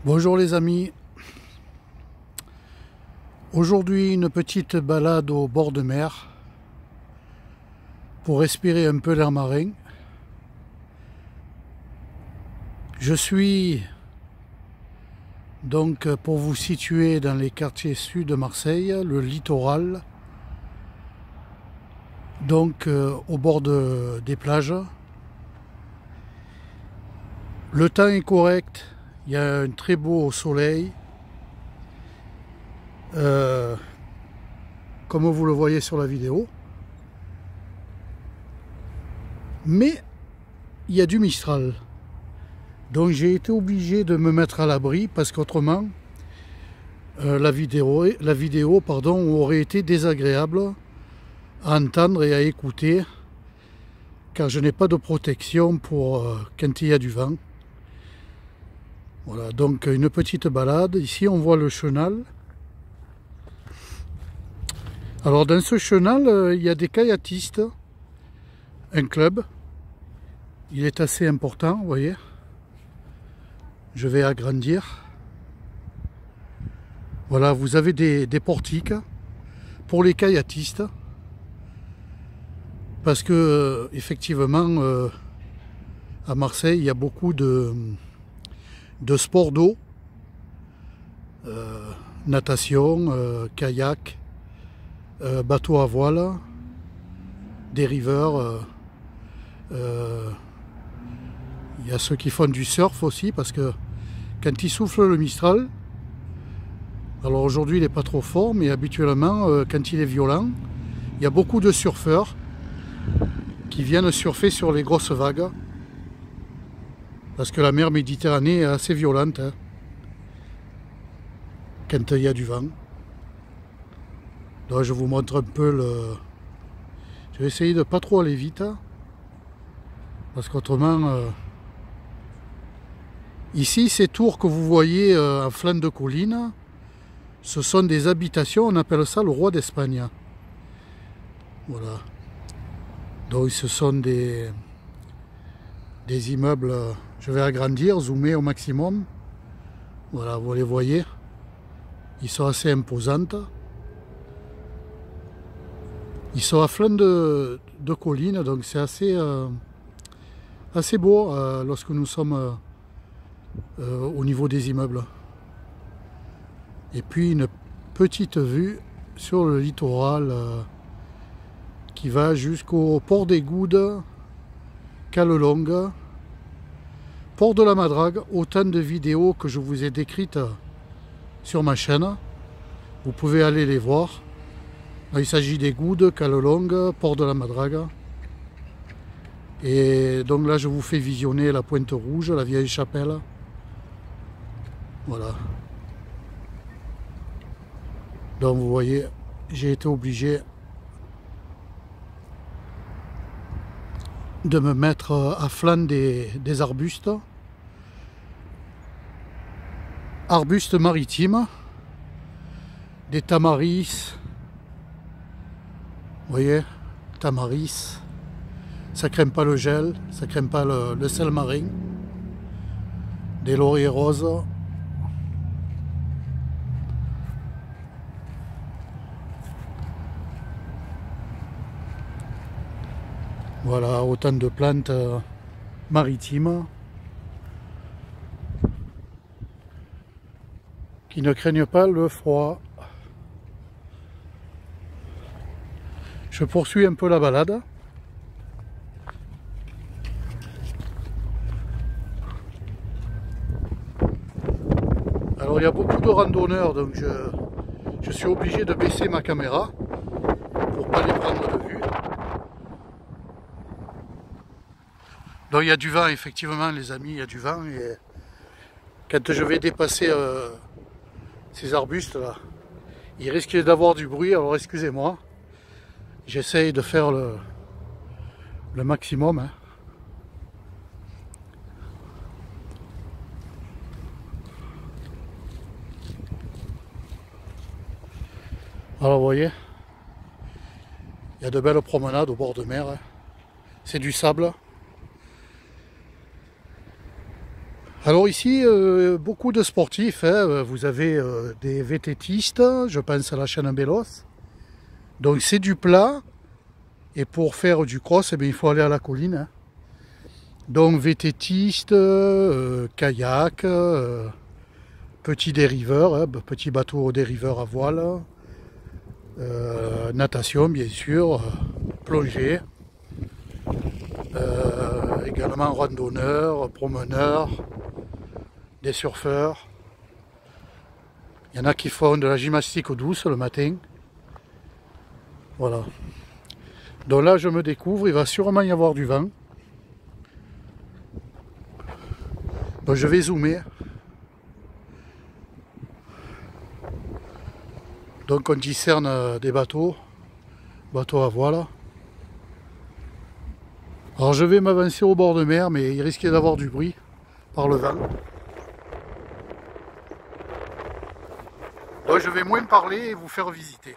Bonjour les amis, aujourd'hui une petite balade au bord de mer pour respirer un peu l'air marin. Je suis donc, pour vous situer, dans les quartiers sud de Marseille, le littoral, donc au bord des plages. Le temps est correct, il y a un très beau soleil. Comme vous le voyez sur la vidéo. Mais il y a du Mistral. Donc j'ai été obligé de me mettre à l'abri parce qu'autrement la vidéo aurait été désagréable à entendre et à écouter, car je n'ai pas de protection pour quand il y a du vent. Voilà, donc une petite balade. Ici on voit le chenal. Alors dans ce chenal, il y a des kayatistes, un club. Il est assez important, vous voyez. Je vais agrandir. Voilà, vous avez des portiques pour les kayatistes. Parce que effectivement, à Marseille, il y a beaucoup de sports d'eau. Natation, kayak, bateau à voile, dériveurs. Il y a ceux qui font du surf aussi, parce que quand il souffle le Mistral, alors aujourd'hui il n'est pas trop fort, mais habituellement quand il est violent, il y a beaucoup de surfeurs qui viennent surfer sur les grosses vagues, parce que la mer Méditerranée est assez violente hein, quand il y a du vent. Donc je vous montre un peu le... Je vais essayer de pas trop aller vite, parce qu'autrement... Ici, ces tours que vous voyez en flanc de colline, ce sont des habitations, on appelle ça le roi d'Espagne. Voilà. Donc ce sont des immeubles, je vais agrandir, zoomer au maximum. Voilà, vous les voyez. Ils sont assez imposantes. Ils sont à flanc de colline, donc c'est assez beau lorsque nous sommes... au niveau des immeubles. Et puis une petite vue sur le littoral qui va jusqu'au port des Goudes, Calelongue, port de la Madrague. Autant de vidéos que je vous ai décrites sur ma chaîne, vous pouvez aller les voir. Il s'agit des Goudes, Calelongue, port de la Madrague. Et donc là je vous fais visionner la Pointe Rouge, la vieille chapelle. Voilà. Donc vous voyez, j'ai été obligé de me mettre à flanc des arbustes. Arbustes maritimes, des tamaris. Vous voyez, tamaris. Ça craint pas le gel, ça craint pas le sel marin. Des lauriers roses. Voilà, autant de plantes maritimes qui ne craignent pas le froid. Je poursuis un peu la balade. Alors il y a beaucoup de randonneurs, donc je suis obligé de baisser ma caméra pour pas les prendre de vue. Donc il y a du vent, effectivement les amis, il y a du vent, et quand je vais dépasser ces arbustes là, il risque d'avoir du bruit, alors excusez-moi, j'essaye de faire le maximum. Hein. Alors vous voyez, il y a de belles promenades au bord de mer, hein. C'est du sable. Alors ici, beaucoup de sportifs, hein. Vous avez des VTTistes, je pense à la chaîne Bélos. Donc c'est du plat, et pour faire du cross, eh bien, il faut aller à la colline. Hein. Donc VTTistes, kayak, petits dériveurs, hein, petit bateau dériveur à voile, natation bien sûr, plongée, également randonneurs, promeneurs, des surfeurs. Il y en a qui font de la gymnastique douce le matin. Voilà. Donc là je me découvre, il va sûrement y avoir du vent. Donc je vais zoomer. Donc on discerne des bateaux à voile. Alors je vais m'avancer au bord de mer, mais il risquait d'avoir du bruit par le vent. Donc je vais moins parler et vous faire visiter.